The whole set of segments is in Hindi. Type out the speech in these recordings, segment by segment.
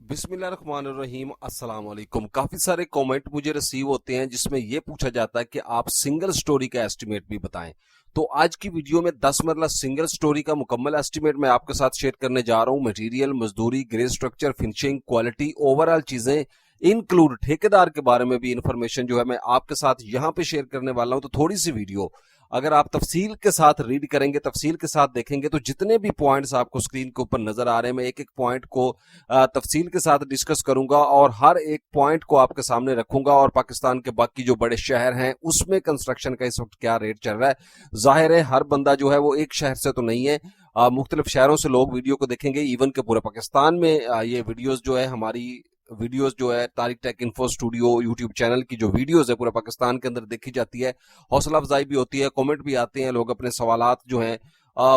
बिस्मिल्लाहिर्रहमानिर्रहीम अस्सलाम वालेकुम। काफी सारे कमेंट मुझे रिसीव होते हैं जिसमें यह पूछा जाता है कि आप सिंगल स्टोरी का एस्टिमेट भी बताएं। तो आज की वीडियो में 10 मरला सिंगल स्टोरी का मुकम्मल एस्टिमेट मैं आपके साथ शेयर करने जा रहा हूं। मटेरियल, मजदूरी, grey structure, finishing, quality, overall चीजें इंक्लूड ठेकेदार के बारे में भी इंफॉर्मेशन जो है मैं आपके साथ यहां पे शेयर करने वाला हूं। तो थोड़ी सी वीडियो अगर आप तफसील के साथ रीड करेंगे, तफसील के साथ देखेंगे, तो जितने भी पॉइंट्स आपको स्क्रीन के ऊपर नजर आ रहे हैं, मैं एक एक पॉइंट को तफसील के साथ डिस्कस करूंगा और हर एक पॉइंट को आपके सामने रखूंगा। और पाकिस्तान के बाकी जो बड़े शहर हैं उसमें कंस्ट्रक्शन का इस वक्त क्या रेट चल रहा है। जाहिर है हर बंदा जो है वो एक शहर से तो नहीं है, मुख्तलिफ शहरों से लोग वीडियो को देखेंगे। इवन के पूरे पाकिस्तान में ये वीडियोस जो है हमारी वीडियोस जो है Tariq take info studio YouTube channel की जो वीडियोस है पूरे पाकिस्तान के अंदर देखी जाती है। हौसला अफजाई भी होती है, कमेंट भी आते हैं, लोग अपने सवालात जो हैं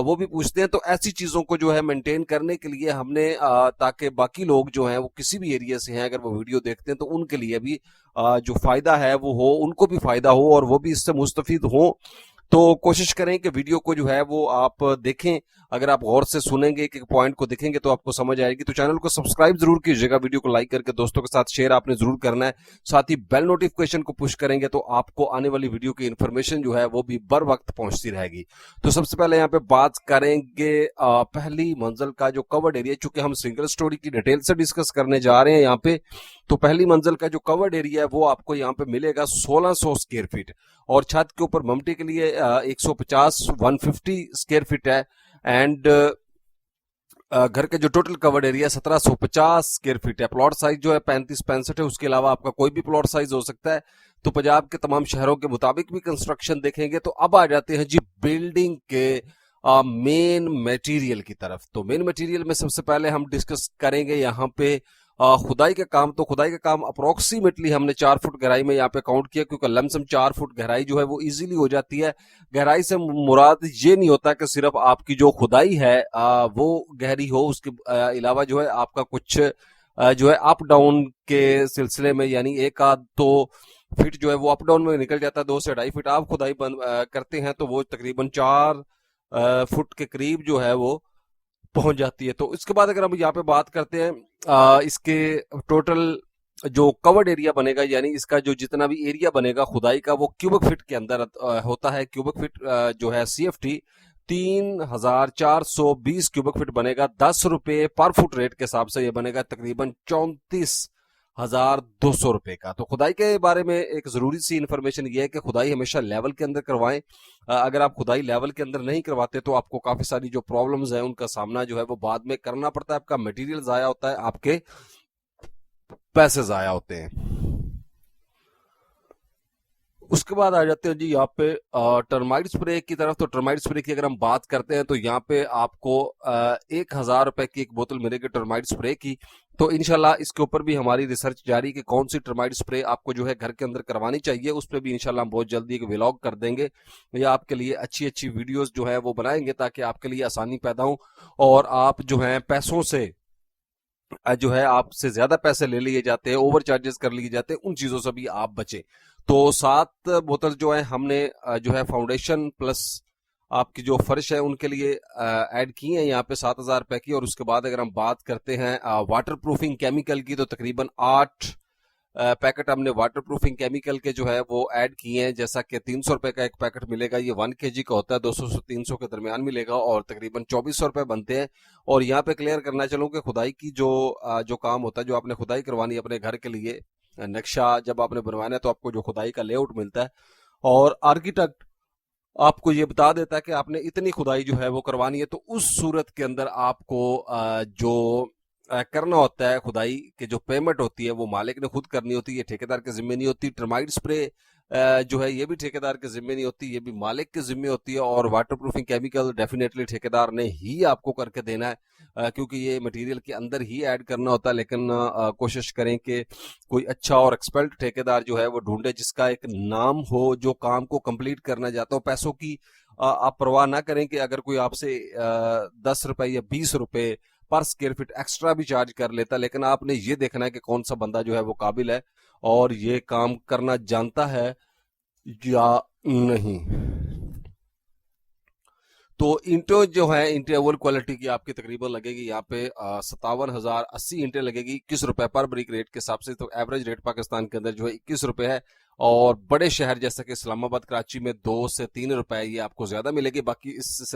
वो भी पूछते हैं। तो ऐसी चीजों को जो है मेंटेन करने के लिए हमने ताकि बाकी लोग जो हैं वो किसी भी एरिया से हैं अगर वो वीडियो देखते हैं तो उनके लिए भी जो फायदा है वो हो, उनको भी फायदा हो और वो भी इससे मुस्तफीद हो। तो कोशिश करें कि वीडियो को जो है वो आप देखें। अगर आप गौर से सुनेंगे, एक एक पॉइंट को देखेंगे तो आपको समझ आएगी। तो चैनल को सब्सक्राइब जरूर कीजिएगा, वीडियो को लाइक करके दोस्तों के साथ शेयर आपने जरूर करना है। साथ ही बेल नोटिफिकेशन को पुश करेंगे तो आपको आने वाली वीडियो की इंफॉर्मेशन जो है वो भी बर वक्त पहुंचती रहेगी। तो सबसे पहले यहाँ पे बात करेंगे पहली मंजिल का जो कवर्ड एरिया, चूंकि हम सिंगल स्टोरी की डिटेल से डिस्कस करने जा रहे हैं यहाँ पे। तो पहली मंजिल का जो कवर्ड एरिया है वो आपको यहाँ पे मिलेगा 1600 स्क्वायर फीट और छत के ऊपर ममटी के लिए 150 150 स्क्वायर फीट है। एंड घर के जो total covered area 1750 square feet है। प्लॉट साइज जो है 35-65 है, उसके अलावा आपका कोई भी प्लॉट साइज हो सकता है। तो पंजाब के तमाम शहरों के मुताबिक भी कंस्ट्रक्शन देखेंगे। तो अब आ जाते हैं जी बिल्डिंग के मेन मटेरियल की तरफ। तो मेन मटेरियल में सबसे पहले हम डिस्कस करेंगे यहाँ पे खुदाई का काम। तो खुदाई का काम अप्रोक्सीमेटली हमने 4 फुट गहराई में यहाँ पे काउंट किया, क्योंकि लमसम 4 फुट गहराई जो है वो इजीली हो जाती है। गहराई से मुराद ये नहीं होता कि सिर्फ आपकी जो खुदाई है वो गहरी हो, उसके अलावा जो है आपका कुछ जो है अप डाउन के सिलसिले में, यानी एक आध तो फिट जो है वो अप डाउन में निकल जाता है। 2 से 2.5 फीट आप खुदाई करते हैं तो वो तकरीबन 4 फुट के करीब जो है वो पहुंच जाती है। तो इसके बाद अगर हम यहाँ पे बात करते हैं इसके टोटल जो कवर्ड एरिया बनेगा, यानी इसका जो जितना भी एरिया बनेगा खुदाई का वो क्यूबिक फीट के अंदर होता है। क्यूबिक फीट जो है CFT 3420 क्यूबिक फीट बनेगा। 10 रुपए पर फुट रेट के हिसाब से ये बनेगा तकरीबन 34,200 रुपए का। तो खुदाई के बारे में एक जरूरी सी इंफॉर्मेशन ये है कि खुदाई हमेशा लेवल के अंदर करवाएं। अगर आप खुदाई लेवल के अंदर नहीं करवाते तो आपको काफी सारी जो प्रॉब्लम्स है उनका सामना जो है वो बाद में करना पड़ता है। आपका मटेरियल जाया होता है, आपके पैसे जाया होते हैं। उसके बाद आ जाते हैं जी यहाँ पे टर्माइट स्प्रे की तरफ। तो टर्माइट स्प्रे की अगर हम बात करते हैं तो यहाँ पे आपको 1,000 रुपए की एक बोतल मिलेगी टर्माइट स्प्रे की। तो इनशाला इसके ऊपर भी हमारी रिसर्च जारी कि कौन सी टर्माइट स्प्रे आपको जो है घर के अंदर करवानी चाहिए, उस पर भी इनशाला हम बहुत जल्दी एक व्लॉग कर देंगे या आपके लिए अच्छी अच्छी वीडियोस जो है वो बनाएंगे ताकि आपके लिए आसानी पैदा हो और आप जो है पैसों से जो है आपसे ज्यादा पैसे ले लिए जाते हैं, ओवर चार्जेस कर लिए जाते हैं, उन चीजों से भी आप बचें। तो 7 बोतल जो है हमने जो है फाउंडेशन प्लस आपकी जो फर्श है उनके लिए ऐड की है यहाँ पे 7,000 रुपए की। और उसके बाद अगर हम बात करते हैं वाटर प्रूफिंग केमिकल की, तो तकरीबन 8 पैकेट हमने वाटर प्रूफिंग केमिकल के जो है वो ऐड किए हैं। जैसा कि 300 रुपए का एक पैकेट मिलेगा, ये 1 kg का होता है, 200 से 300 के दरमियान मिलेगा और तकरीबन 2400 रुपए बनते हैं। और यहाँ पे क्लियर करना चलूँ कि खुदाई की जो काम होता है, जो आपने खुदाई करवानी है अपने घर के लिए, नक्शा जब आपने बनवाना है तो आपको जो खुदाई का लेआउट मिलता है और आर्किटेक्ट आपको ये बता देता है कि आपने इतनी खुदाई जो है वो करवानी है। तो उस सूरत के अंदर आपको जो करना होता है, खुदाई की जो पेमेंट होती है वो मालिक ने खुद करनी होती है, ये ठेकेदार के जिम्मे नहीं होती। टर्माइट स्प्रे जो है ये भी ठेकेदार के जिम्मे नहीं होती, ये भी मालिक के जिम्मे होती है। और वाटर प्रूफिंग केमिकल डेफिनेटली ठेकेदार ने ही आपको करके देना है, क्योंकि ये मटेरियल के अंदर ही ऐड करना होता है। लेकिन कोशिश करें कि कोई अच्छा और एक्सपर्ट ठेकेदार जो है वो ढूंढे जिसका एक नाम हो, जो काम को कंप्लीट करना चाहता हो। पैसों की आप परवाह ना करें कि अगर कोई आपसे 10 रुपए या 20 रुपए पर स्क्वायर फीट एक्स्ट्रा भी चार्ज कर लेता, लेकिन आपने ये देखना है कि कौन सा बंदा जो है वो काबिल है और ये काम करना जानता है या नहीं। तो ईंटों जो है ईंटें अव्वल क्वालिटी की आपकी तकरीबन लगेगी यहाँ पे 57,080 ईंटें लगेगी 21 रुपए पर ब्रिक रेट के हिसाब से। तो एवरेज रेट पाकिस्तान के अंदर जो है 21 रुपए है। और बड़े शहर जैसे कि इस्लामाबाद कराची में 2 से 3 रुपए ये आपको ज्यादा मिलेगी। बाकी इस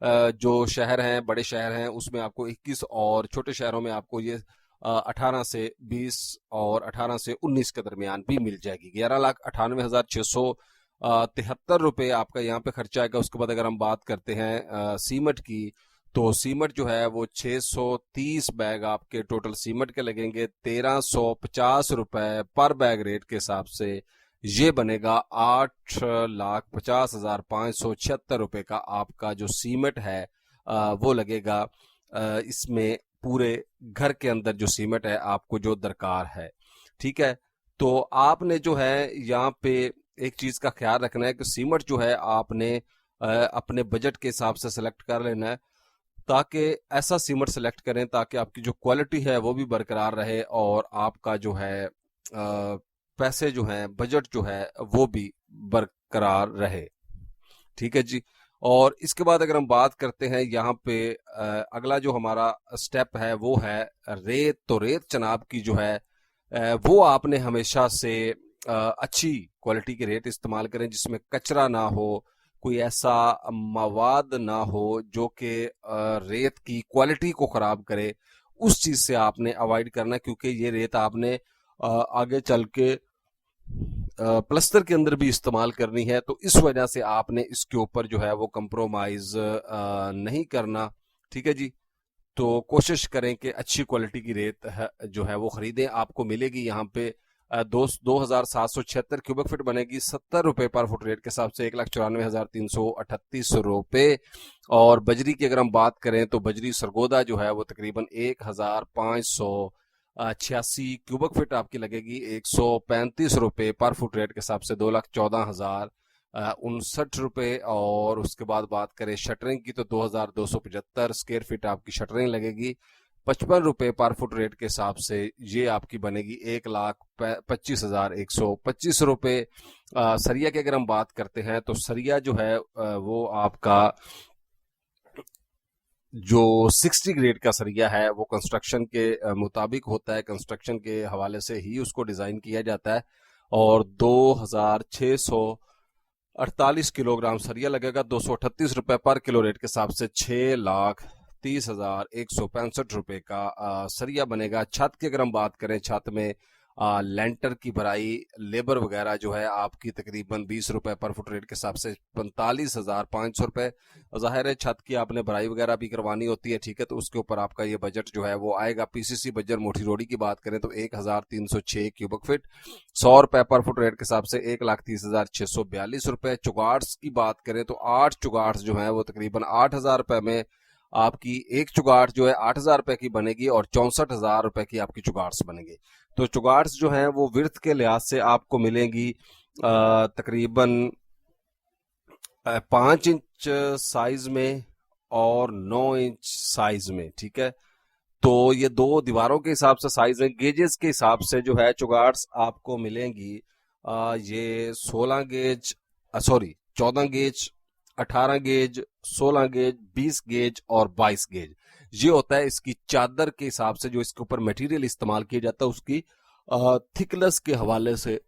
जो शहर हैं बड़े शहर हैं उसमें आपको 21, और छोटे शहरों में आपको ये 18 से 20 और 18 से 19 के दरमियान भी मिल जाएगी। 11,98,673 रुपए आपका यहाँ पे खर्चा आएगा। उसके बाद अगर हम बात करते हैं सीमेंट की, तो सीमेंट जो है वो 630 बैग आपके टोटल सीमेंट के लगेंगे 1,350 रुपए पर बैग रेट के हिसाब से। ये बनेगा 8,50,576 रुपए का आपका जो सीमेंट है वो लगेगा। इसमें पूरे घर के अंदर जो सीमेंट है आपको जो दरकार है, ठीक है। तो आपने जो है यहाँ पे एक चीज का ख्याल रखना है कि सीमेंट जो है आपने अपने बजट के हिसाब से सिलेक्ट कर लेना है, ताकि ऐसा सीमेंट सेलेक्ट करें ताकि आपकी जो क्वालिटी है वो भी बरकरार रहे और आपका जो है पैसे जो हैं बजट जो है वो भी बरकरार रहे, ठीक है जी। और इसके बाद अगर हम बात करते हैं यहाँ पे अगला जो हमारा स्टेप है वो है रेत। तो रेत जनाब की जो है वो आपने हमेशा से अच्छी क्वालिटी की रेत इस्तेमाल करें जिसमें कचरा ना हो, कोई ऐसा मवाद ना हो जो कि रेत की क्वालिटी को खराब करे। उस चीज से आपने अवॉइड करना है, क्योंकि ये रेत आपने आगे चल के प्लस्तर के अंदर भी इस्तेमाल करनी है। तो इस वजह से आपने इसके ऊपर जो है वो कंप्रोमाइज नहीं करना, ठीक है जी। तो कोशिश करें कि अच्छी क्वालिटी की रेत जो है वो खरीदें। आपको मिलेगी यहाँ पे 2,776 क्यूबिक फीट बनेगी 70 रुपए पर फुट रेट के हिसाब से 1,94,338 रुपए। और बजरी की अगर हम बात करें तो बजरी सरगोदा जो है वो तकरीबन 1,586 क्यूबिक फीट आपकी लगेगी 135 रुपए पर फुट रेट के हिसाब से 2,14,059 रुपए। और उसके बाद बात करें शटरिंग की तो 2,275 स्क्वायर फीट आपकी शटरिंग लगेगी 55 रुपए पर फुट रेट के हिसाब से। ये आपकी बनेगी 1,25,125 रुपए। सरिया की अगर हम बात करते हैं तो सरिया जो है वो आपका जो 60 ग्रेड का सरिया है वो कंस्ट्रक्शन के मुताबिक होता है, कंस्ट्रक्शन के हवाले से ही उसको डिजाइन किया जाता है। और 2,648 किलोग्राम सरिया लगेगा 238 रुपए पर किलो रेट के हिसाब से 6,30,165 रुपए का सरिया बनेगा। छत की अगर हम बात करें, छत में लेंटर की भराई लेबर वगैरह जो है आपकी तकरीबन 20 रुपए पर फुट रेट के हिसाब से 45,500 रुपए। जाहिर है छत की आपने भराई वगैरह भी करवानी होती है, ठीक है, तो उसके ऊपर आपका ये बजट जो है वो आएगा। पीसीसी बजर मोटी रोडी की बात करें तो 1,306 क्यूबिक फीट 100 रुपए पर फुट रेट के हिसाब से 1,30,642 रुपए। चुगाट्स की बात करें तो 8 चुगाट्स जो है वो तकरीबन 8,000 रुपए में आपकी एक चुगाट जो है 8,000 रुपए की बनेगी और 64,000 रुपए की आपकी चुगाट्स बनेगी। तो चुगाट्स जो हैं वो विर्थ के लिहाज से आपको मिलेंगी तकरीबन 5 इंच साइज में और 9 इंच साइज में, ठीक है। तो ये दो दीवारों के हिसाब से साइज है। गेजेस के हिसाब से जो है चुगाट्स आपको मिलेंगी ये 16 gauge, sorry 14 gauge, 18 gauge, 16 gauge, 20 gauge और 22 गेज। ये होता है इसकी चादर के हिसाब से, जो इसके ऊपर मटेरियल इस्तेमाल किया जाता है उसकी थिकनेस के हवाले से।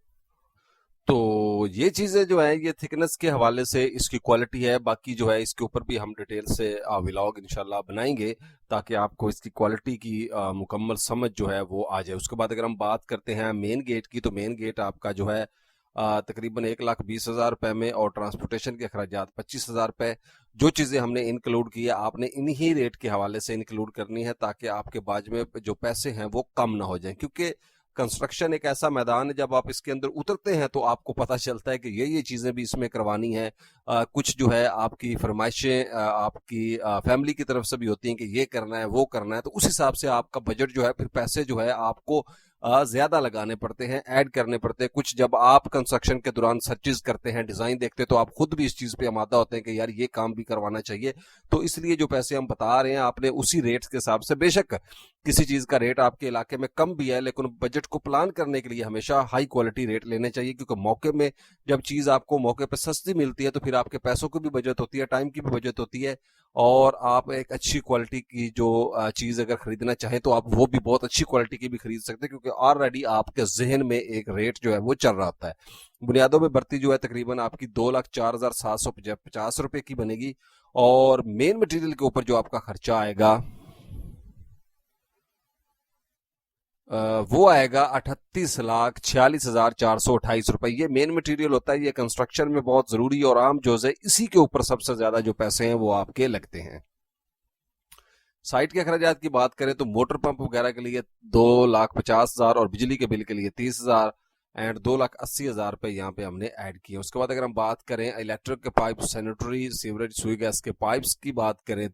तो ये चीजें जो है ये थिकनेस के हवाले से इसकी क्वालिटी है। बाकी जो है इसके ऊपर भी हम डिटेल से व्लॉग इंशाल्लाह बनाएंगे ताकि आपको इसकी क्वालिटी की मुकम्मल समझ जो है वो आ जाए। उसके बाद अगर हम बात करते हैं मेन गेट की, तो मेन गेट आपका जो है तकरीबन 1,20,000 रुपए में और ट्रांसपोर्टेशन के अखराजात 25,000 रुपए। जो चीजें हमने इंक्लूड की है आपने इन्हीं रेट के हवाले से इंक्लूड करनी है ताकि आपके बाज में जो पैसे हैं वो कम ना हो जाएं। क्योंकि कंस्ट्रक्शन एक ऐसा मैदान है, जब आप इसके अंदर उतरते हैं तो आपको पता चलता है कि ये चीजें भी इसमें करवानी है। कुछ जो है आपकी फरमाइशें आपकी फैमिली की तरफ से भी होती हैं कि ये करना है वो करना है, तो उस हिसाब से आपका बजट जो है फिर पैसे जो है आपको ज्यादा लगाने पड़ते हैं, ऐड करने पड़ते हैं। कुछ जब आप कंस्ट्रक्शन के दौरान सर्चेज करते हैं, डिजाइन देखते हैं, तो आप खुद भी इस चीज पे आमादा होते हैं कि यार ये काम भी करवाना चाहिए। तो इसलिए जो पैसे हम बता रहे हैं आपने उसी रेट्स के हिसाब से, बेशक किसी चीज का रेट आपके इलाके में कम भी है, लेकिन बजट को प्लान करने के लिए हमेशा हाई क्वालिटी रेट लेने चाहिए, क्योंकि मौके में जब चीज आपको मौके पर सस्ती मिलती है तो फिर आपके पैसों की भी बचत होती है, टाइम की भी बचत होती है, और आप एक अच्छी क्वालिटी की जो चीज अगर खरीदना चाहें तो आप वो भी बहुत अच्छी क्वालिटी की भी खरीद सकते हैं, क्योंकि ऑलरेडी आपके जहन में एक रेट जो है वो चल रहा होता है। बुनियादों में भर्ती जो है तकरीबन आपकी 2,04,750 रुपए की बनेगी, और मेन मटेरियल के ऊपर जो आपका खर्चा आएगा वो आएगा 38,46,428 रुपए। ये मेन मटेरियल होता है, ये कंस्ट्रक्शन में बहुत जरूरी और आम जोज है, इसी के ऊपर सबसे ज्यादा जो पैसे हैं वो आपके लगते हैं। साइट के अखराजात की बात करें तो मोटर पंप वगैरह के लिए 2,50,000 और बिजली के बिल के लिए 30,000 एंड 2,80,000 रुपए यहाँ पे हमने ऐड किए। उसके बाद अगर हम बात करें इलेक्ट्रिक के पाइप, सैनिटरी, सीवरेज, सुई गैस के पाइप्स की बात करें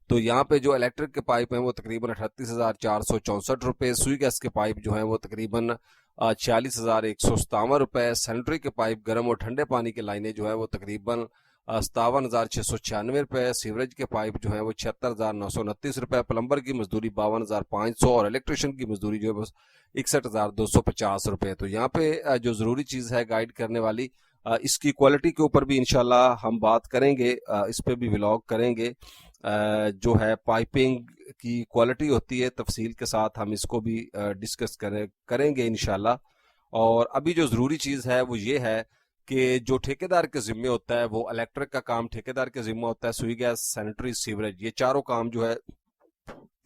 तो यहाँ पे जो इलेक्ट्रिक के पाइप हैं वो तकरीबन 38,464 रुपए, सुई गैस के पाइप जो हैं वो तकरीबन 46,157 रुपए, सैनिटरी के पाइप गर्म और ठंडे पानी के लाइनें जो है वो तकरीबन 57,696 रुपए, सीवरेज के पाइप जो है वो 76,929 रुपए, प्लम्बर की मजदूरी 52,500 और इलेक्ट्रिशियन की मजदूरी जो है बस 61,250 रुपए। तो यहाँ पे जो जरूरी चीज है गाइड करने वाली, इसकी क्वालिटी के ऊपर भी इंशाल्लाह हम बात करेंगे, इस पे भी व्लॉग करेंगे। जो है पाइपिंग की क्वालिटी होती है, तफसील के साथ हम इसको भी डिस्कस करेंगे इंशाल्लाह। और अभी जो ज़रूरी चीज़ है वो ये है कि जो ठेकेदार के ज़िम्मे होता है वो इलेक्ट्रिक का काम ठेकेदार के ज़िम्मे होता है, सुई गैस, सैनिटरी, सीवरेज, ये चारों काम जो है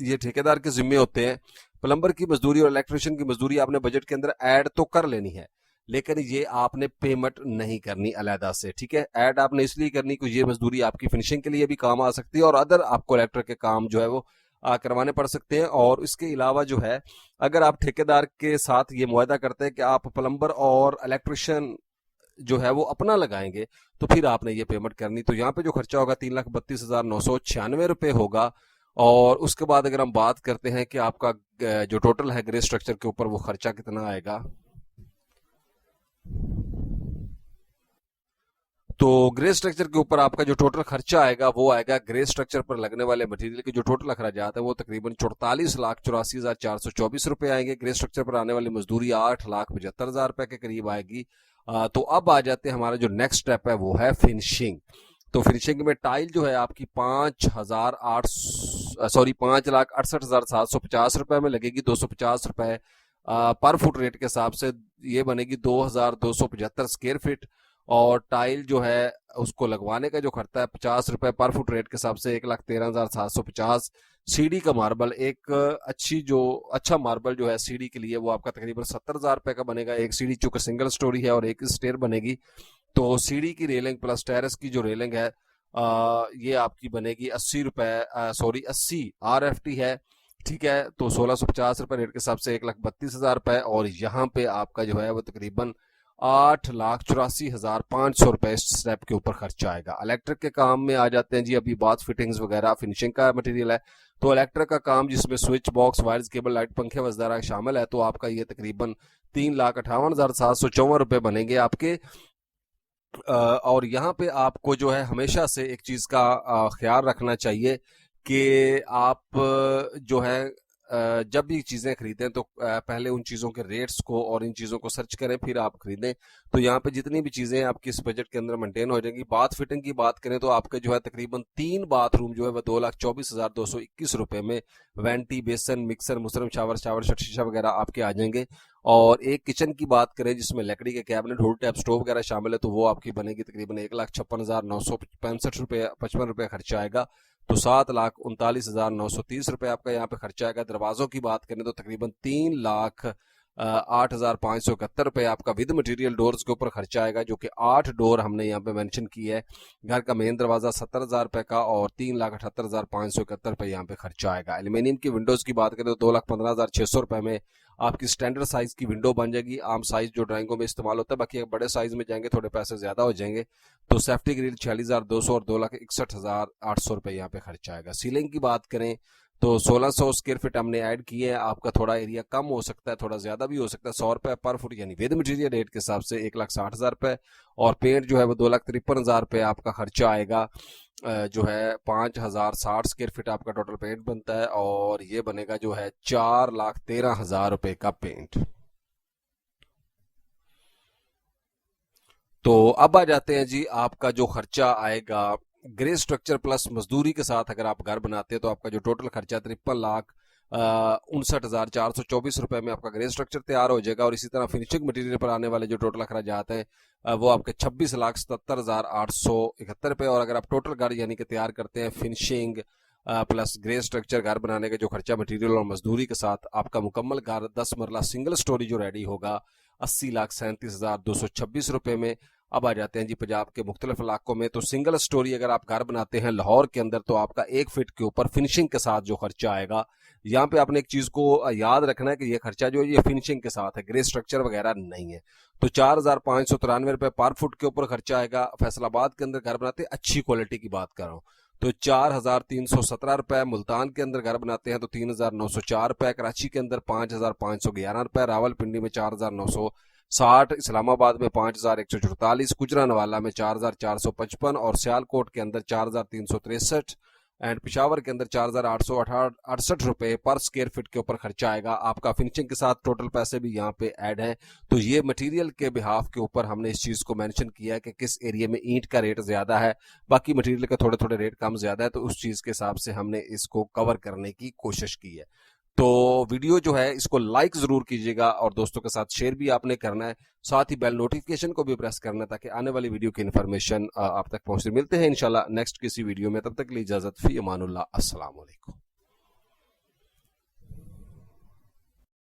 ये ठेकेदार के ज़िम्मे होते हैं। प्लम्बर की मजदूरी और इलेक्ट्रिशियन की मजदूरी आपने बजट के अंदर ऐड तो कर लेनी है, लेकिन ये आपने पेमेंट नहीं करनी अलहदा से, ठीक है। ऐड आपने इसलिए करनी कि ये मजदूरी आपकी फिनिशिंग के लिए भी काम आ सकती है और अदर आपको इलेक्ट्रिक के काम जो है वो करवाने पड़ सकते हैं। और इसके अलावा जो है अगर आप ठेकेदार के साथ ये मुआहदा करते हैं कि आप प्लम्बर और इलेक्ट्रिशियन जो है वो अपना लगाएंगे तो फिर आपने ये पेमेंट करनी। तो यहाँ पे जो खर्चा होगा 3,32,996 रुपए होगा। और उसके बाद अगर हम बात करते हैं कि आपका जो टोटल है ग्रे स्ट्रक्चर के ऊपर वो खर्चा कितना आएगा, तो ग्रे स्ट्रक्चर के ऊपर आपका जो टोटल खर्चा आएगा वो आएगा, ग्रे स्ट्रक्चर पर लगने वाले मटेरियल के जो टोटल अखराजात है वो तकरीबन 44,84,424 रुपए आएंगे। ग्रे स्ट्रक्चर पर आने वाली मजदूरी 8,75,000 रुपए के करीब आएगी। तो अब आ जाते हैं, हमारा जो नेक्स्ट स्टेप है वो है फिनिशिंग। तो फिनिशिंग में टाइल जो है आपकी 5,68,750 रुपए में लगेगी, 250 रुपए पर फुट रेट के हिसाब से ये बनेगी 2,275 स्क्वायर फीट। और टाइल जो है उसको लगवाने का जो खर्चा है 50 रुपए पर फुट रेट के हिसाब से 1,13,750। सीढ़ी का मार्बल, एक अच्छा मार्बल जो है सीढ़ी के लिए वो आपका तकरीबन 70,000 रुपए का बनेगा। एक सीढ़ी चूंकि सिंगल स्टोरी है और एक स्टेयर बनेगी, तो सीढ़ी की रेलिंग प्लस टेरेस की जो रेलिंग है ये आपकी बनेगी 80 रुपए, 80 RFT है, ठीक है। तो 1,650 रुपए रेट के हिसाब से 1,32,000 रुपए। और यहाँ पे आपका जो है वो तकरीबन 8,84,500 रुपए इस स्टेप के ऊपर खर्चा आएगा। इलेक्ट्रिक के काम में आ जाते हैं जी, अभी बात फिटिंग्स वगैरह फिनिशिंग का मटेरियल है। तो इलेक्ट्रिक का काम जिसमें switch box, wires, cable, light, पंखे वगैरह शामिल है, तो आपका ये तकरीबन 3,58,754 रुपए बनेंगे आपके। और यहाँ पे आपको जो है हमेशा से एक चीज का ख्याल रखना चाहिए कि आप जो है जब भी चीजें खरीदें तो पहले उन चीजों के रेट्स को और इन चीजों को सर्च करें फिर आप खरीदें। तो यहाँ पे जितनी भी चीजें आपकी इस बजट के अंदर मेंटेन हो जाएंगी। बाथ फिटिंग की बात करें तो आपके जो है तकरीबन 3 बाथरूम जो है वह 2,24,221 रुपए में वेंटी, बेसन, मिक्सर, मुसरम, शावर शीशा वगैरह आपके आ जाएंगे। और एक किचन की बात करें जिसमें लकड़ी के कैबिनेट, होल टैप, स्टोव वगैरह शामिल है, तो वो आपकी बनेगी तकरीबन 1,56,965 रुपए 55 रुपए खर्चा आएगा। तो 7,39,930 रुपए आपका यहाँ पे खर्चा आएगा। दरवाजों की बात करें तो तकरीबन 3,08,571 रुपए आपका विद मटेरियल डोर्स के ऊपर खर्चा आएगा, जो कि 8 डोर हमने यहाँ पे मेंशन की है। घर का मेन दरवाजा 70,000 रुपए का और 3,78,571 रुपए यहाँ पे खर्चा आएगा। एल्यूमिनियम की विंडोज की बात करें तो 2,15,600 रुपए में आपकी स्टैंडर्ड साइज की विंडो बन जाएगी, आम साइज जो ड्राइंगों में इस्तेमाल होता है। बाकी बड़े साइज में जाएंगे थोड़े पैसे ज्यादा हो जाएंगे। तो सेफ्टी ग्रिल 46,200 और 2,61,800 रुपए यहाँ पे खर्चा आएगा। सीलिंग की बात करें तो 1600 स्क्वायर फीट हमने ऐड किए हैं। आपका थोड़ा एरिया कम हो सकता है, थोड़ा ज्यादा भी हो सकता है। 100 रुपए पर फुट यानी विद मटेरियल रेट के हिसाब से 1,60,000 रुपए, और पेंट जो है वो 2,53,000 रुपए आपका खर्चा आएगा। जो है 5,060 स्क्वायर फीट आपका टोटल पेंट बनता है, और ये बनेगा जो है 4,13,000 रुपए का पेंट। तो अब आ जाते हैं जी, आपका जो खर्चा आएगा ग्रे स्ट्रक्चर प्लस मजदूरी के साथ अगर आप घर बनाते हैं तो आपका जो टोटल खर्चा 53,59,424 रुपए में आपका ग्रे स्ट्रक्चर तैयार हो जाएगा। और इसी तरह फिनिशिंग मटेरियल पर आने वाले जो टोटल खर्चात हैं वो आपके 26,77,871 रुपए। और अगर आप टोटल घर यानी कि तैयार करते हैं फिनिशिंग प्लस ग्रे स्ट्रक्चर घर बनाने का जो खर्चा मटेरियल और मजदूरी के साथ, आपका मुकम्मल घर 10 मरला सिंगल स्टोरी जो रेडी होगा 80,37,226 रुपए में। अब आ जाते हैं जी पंजाब के मुख्तलिफ इलाकों में। तो सिंगल स्टोरी अगर आप घर बनाते हैं लाहौर के अंदर तो आपका 1 फीट के ऊपर फिनिशिंग के साथ जो खर्चा आएगा, यहाँ पे आपने एक चीज को याद रखना है कि ये खर्चा जो है ये फिनिशिंग के साथ है, ग्रे स्ट्रक्चर वगैरह नहीं है। तो 4,593 रुपए पर फुट के ऊपर खर्चा आएगा। फैसलाबाद के अंदर घर बनाते हैं, अच्छी क्वालिटी की बात कर रहा हूँ, तो 4,317 रुपए। मुल्तान के अंदर घर बनाते हैं तो 3,904 रुपए। कराची के अंदर 5,511 रुपए। रावलपिंडी में 4,960। इस्लामाबाद में 5,144। गुजरांवाला में 4,455। और सियालकोट के अंदर 4,363। एंड पिशावर के अंदर 4,868 रुपए पर स्क्वायर फीट के ऊपर खर्चा आएगा आपका। फिनिशिंग के साथ टोटल पैसे भी यहाँ पे ऐड हैं। तो ये मटेरियल के बिहाफ के ऊपर हमने इस चीज को मेंशन किया है कि किस एरिया में ईंट का रेट ज्यादा है, बाकी मटेरियल का थोड़े थोड़े रेट कम ज्यादा है, तो उस चीज के हिसाब से हमने इसको कवर करने की कोशिश की है। तो वीडियो जो है इसको लाइक जरूर कीजिएगा और दोस्तों के साथ शेयर भी आपने करना है, साथ ही बेल नोटिफिकेशन को भी प्रेस करना है ताकि आने वाली वीडियो की इन्फॉर्मेशन आप तक पहुंचे। मिलते हैं इंशाल्लाह नेक्स्ट किसी वीडियो में, तब तक के लिए इजाजत, फी अमानुल्लाह, अस्सलाम वालेकुम।